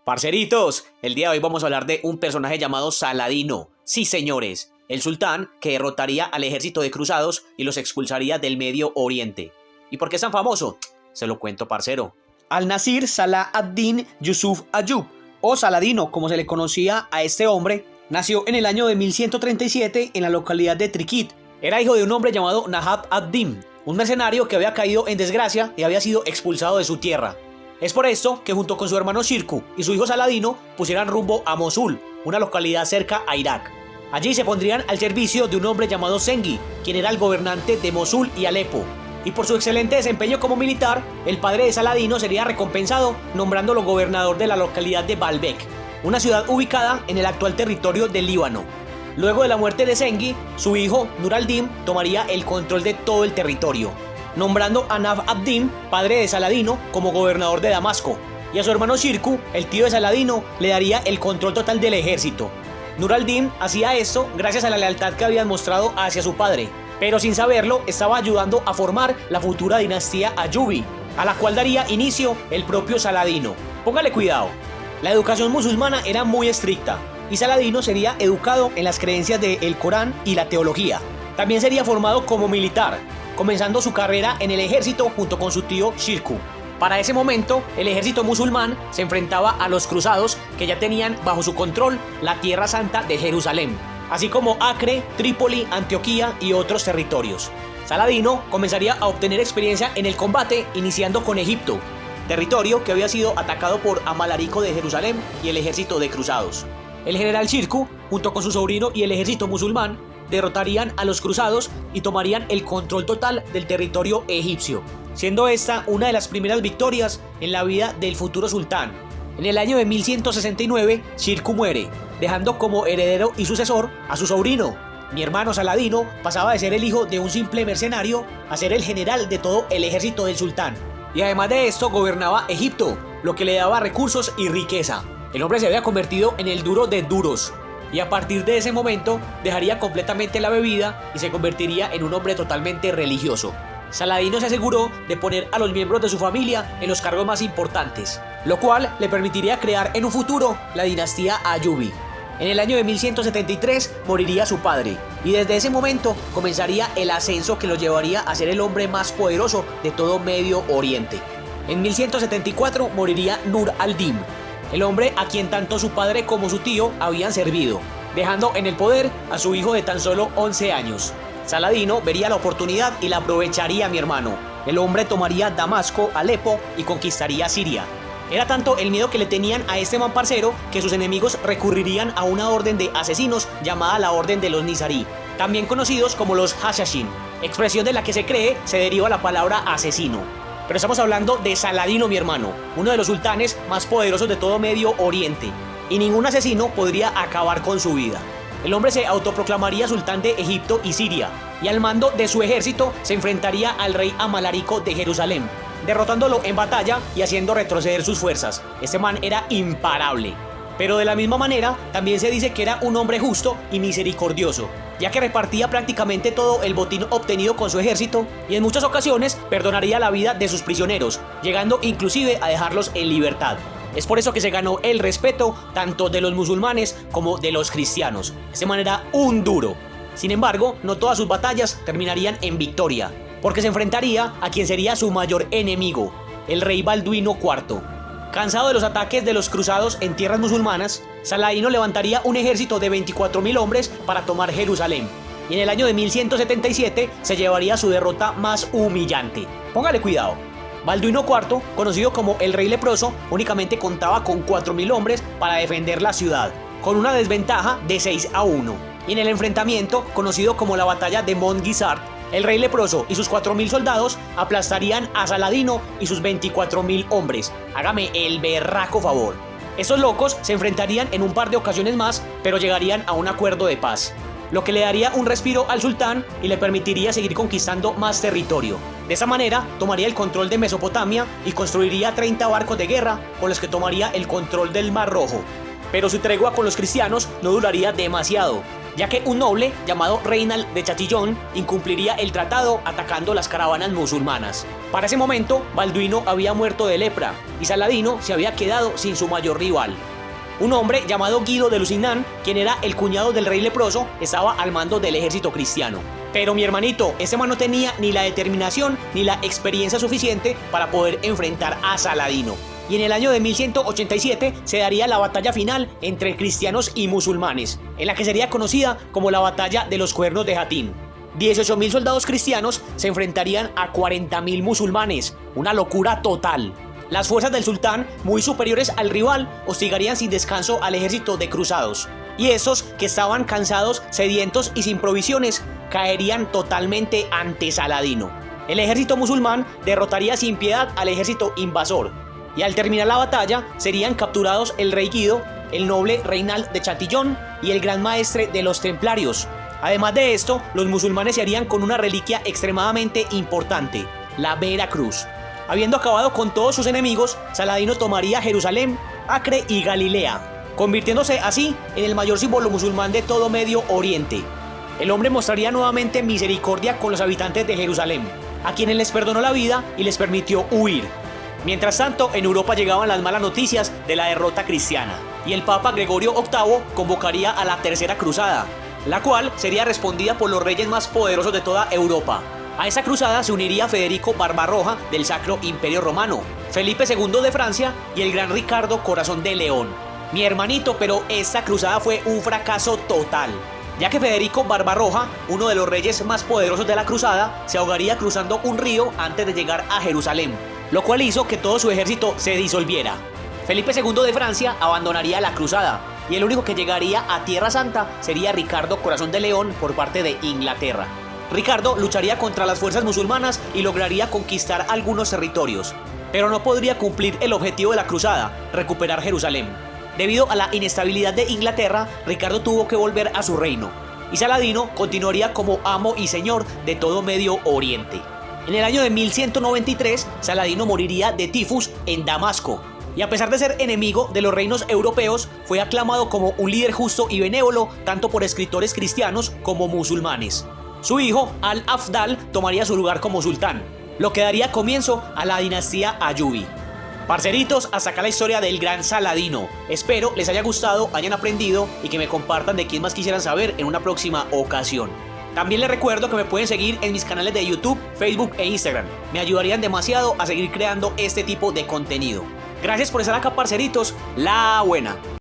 Parceritos, el día de hoy vamos a hablar de un personaje llamado Saladino. Sí, señores, el sultán que derrotaría al ejército de cruzados y los expulsaría del Medio Oriente. ¿Y por qué es tan famoso? Se lo cuento, parcero. Al-Nasir Salah ad-Din Yusuf Ayub, o Saladino, como se le conocía a este hombre, nació en el año de 1137 en la localidad de Tikrit. Era hijo de un hombre llamado Nahab ad-Din, un mercenario que había caído en desgracia y había sido expulsado de su tierra. Es por esto que junto con su hermano Shirkuh y su hijo Saladino pusieran rumbo a Mosul, una localidad cerca a Irak. Allí se pondrían al servicio de un hombre llamado Zengi, quien era el gobernante de Mosul y Alepo. Y por su excelente desempeño como militar, el padre de Saladino sería recompensado nombrándolo gobernador de la localidad de Baalbek, una ciudad ubicada en el actual territorio del Líbano. Luego de la muerte de Zengi, su hijo Nur al-Din tomaría el control de todo el territorio, nombrando a Nahab ad-Din, padre de Saladino, como gobernador de Damasco, y a su hermano Shirkuh, el tío de Saladino, le daría el control total del ejército. Nur al-Din hacía esto gracias a la lealtad que había mostrado hacia su padre, pero sin saberlo estaba ayudando a formar la futura dinastía Ayubi, a la cual daría inicio el propio Saladino. Póngale cuidado, la educación musulmana era muy estricta, y Saladino sería educado en las creencias del Corán y la teología. También sería formado como militar, comenzando su carrera en el ejército junto con su tío Shirkuh. Para ese momento, el ejército musulmán se enfrentaba a los cruzados, que ya tenían bajo su control la Tierra Santa de Jerusalén, así como Acre, Trípoli, Antioquía y otros territorios. Saladino comenzaría a obtener experiencia en el combate, iniciando con Egipto, territorio que había sido atacado por Amalarico de Jerusalén y el ejército de cruzados. El general Shirkuh, junto con su sobrino y el ejército musulmán, derrotarían a los cruzados y tomarían el control total del territorio egipcio, siendo esta una de las primeras victorias en la vida del futuro sultán. En el año de 1169, Shirkuh muere, dejando como heredero y sucesor a su sobrino. Mi hermano Saladino pasaba de ser el hijo de un simple mercenario a ser el general de todo el ejército del sultán. Y además de esto gobernaba Egipto, lo que le daba recursos y riqueza. El hombre se había convertido en el duro de duros, y a partir de ese momento dejaría completamente la bebida y se convertiría en un hombre totalmente religioso. Saladino se aseguró de poner a los miembros de su familia en los cargos más importantes, lo cual le permitiría crear en un futuro la dinastía Ayubi. En el año de 1173 moriría su padre, y desde ese momento comenzaría el ascenso que lo llevaría a ser el hombre más poderoso de todo Medio Oriente. En 1174 moriría Nur al-Din, el hombre a quien tanto su padre como su tío habían servido, dejando en el poder a su hijo de tan solo 11 años. Saladino vería la oportunidad y la aprovecharía, mi hermano. El hombre tomaría Damasco, Alepo y conquistaría Siria. Era tanto el miedo que le tenían a este man parcero que sus enemigos recurrirían a una orden de asesinos llamada la Orden de los Nizarí, también conocidos como los Hashashin, expresión de la que se cree se deriva la palabra asesino. Pero estamos hablando de Saladino, mi hermano, uno de los sultanes más poderosos de todo Medio Oriente, y ningún asesino podría acabar con su vida. El hombre se autoproclamaría sultán de Egipto y Siria, y al mando de su ejército se enfrentaría al rey Amalarico de Jerusalén, derrotándolo en batalla y haciendo retroceder sus fuerzas. Este man era imparable. Pero de la misma manera, también se dice que era un hombre justo y misericordioso, ya que repartía prácticamente todo el botín obtenido con su ejército y en muchas ocasiones perdonaría la vida de sus prisioneros, llegando inclusive a dejarlos en libertad. Es por eso que se ganó el respeto tanto de los musulmanes como de los cristianos. Este man era un duro. Sin embargo, no todas sus batallas terminarían en victoria, porque se enfrentaría a quien sería su mayor enemigo, el rey Balduino IV. Cansado de los ataques de los cruzados en tierras musulmanas, Saladino levantaría un ejército de 24.000 hombres para tomar Jerusalén, y en el año de 1177 se llevaría su derrota más humillante. Póngale cuidado. Balduino IV, conocido como el Rey Leproso, únicamente contaba con 4.000 hombres para defender la ciudad, con una desventaja de 6-1. Y en el enfrentamiento, conocido como la batalla de Mont Gisart, el Rey Leproso y sus 4.000 soldados aplastarían a Saladino y sus 24.000 hombres. Hágame el berraco favor. Estos locos se enfrentarían en un par de ocasiones más, pero llegarían a un acuerdo de paz, lo que le daría un respiro al sultán y le permitiría seguir conquistando más territorio. De esa manera, tomaría el control de Mesopotamia y construiría 30 barcos de guerra con los que tomaría el control del Mar Rojo. Pero su tregua con los cristianos no duraría demasiado, ya que un noble llamado Reinald de Chatillon incumpliría el tratado atacando las caravanas musulmanas. Para ese momento, Balduino había muerto de lepra y Saladino se había quedado sin su mayor rival. Un hombre llamado Guido de Lusignan, quien era el cuñado del rey leproso, estaba al mando del ejército cristiano. Pero mi hermanito, ese man no tenía ni la determinación ni la experiencia suficiente para poder enfrentar a Saladino. Y en el año de 1187 se daría la batalla final entre cristianos y musulmanes, en la que sería conocida como la batalla de los Cuernos de Jatín. 18.000 soldados cristianos se enfrentarían a 40.000 musulmanes, una locura total. Las fuerzas del sultán, muy superiores al rival, hostigarían sin descanso al ejército de cruzados. Y esos, que estaban cansados, sedientos y sin provisiones, caerían totalmente ante Saladino. El ejército musulmán derrotaría sin piedad al ejército invasor. Y al terminar la batalla, serían capturados el rey Guido, el noble Reinald de Chatillon y el gran maestre de los templarios. Además de esto, los musulmanes se harían con una reliquia extremadamente importante, la Vera Cruz. Habiendo acabado con todos sus enemigos, Saladino tomaría Jerusalén, Acre y Galilea, convirtiéndose así en el mayor símbolo musulmán de todo Medio Oriente. El hombre mostraría nuevamente misericordia con los habitantes de Jerusalén, a quienes les perdonó la vida y les permitió huir. Mientras tanto, en Europa llegaban las malas noticias de la derrota cristiana, y el Papa Gregorio VIII convocaría a la Tercera Cruzada, la cual sería respondida por los reyes más poderosos de toda Europa. A esa cruzada se uniría Federico Barbarroja del Sacro Imperio Romano, Felipe II de Francia y el gran Ricardo Corazón de León. Mi hermanito, pero esta cruzada fue un fracaso total, ya que Federico Barbarroja, uno de los reyes más poderosos de la cruzada, se ahogaría cruzando un río antes de llegar a Jerusalén, lo cual hizo que todo su ejército se disolviera. Felipe II de Francia abandonaría la cruzada, y el único que llegaría a Tierra Santa sería Ricardo Corazón de León por parte de Inglaterra. Ricardo lucharía contra las fuerzas musulmanas y lograría conquistar algunos territorios, pero no podría cumplir el objetivo de la cruzada, recuperar Jerusalén. Debido a la inestabilidad de Inglaterra, Ricardo tuvo que volver a su reino, y Saladino continuaría como amo y señor de todo Medio Oriente. En el año de 1193, Saladino moriría de tifus en Damasco, y a pesar de ser enemigo de los reinos europeos, fue aclamado como un líder justo y benévolo tanto por escritores cristianos como musulmanes. Su hijo, Al-Afdal, tomaría su lugar como sultán, lo que daría comienzo a la dinastía Ayubi. Parceritos, hasta acá la historia del gran Saladino. Espero les haya gustado, hayan aprendido y que me compartan de quién más quisieran saber en una próxima ocasión. También les recuerdo que me pueden seguir en mis canales de YouTube, Facebook e Instagram. Me ayudarían demasiado a seguir creando este tipo de contenido. Gracias por estar acá, parceritos. La buena.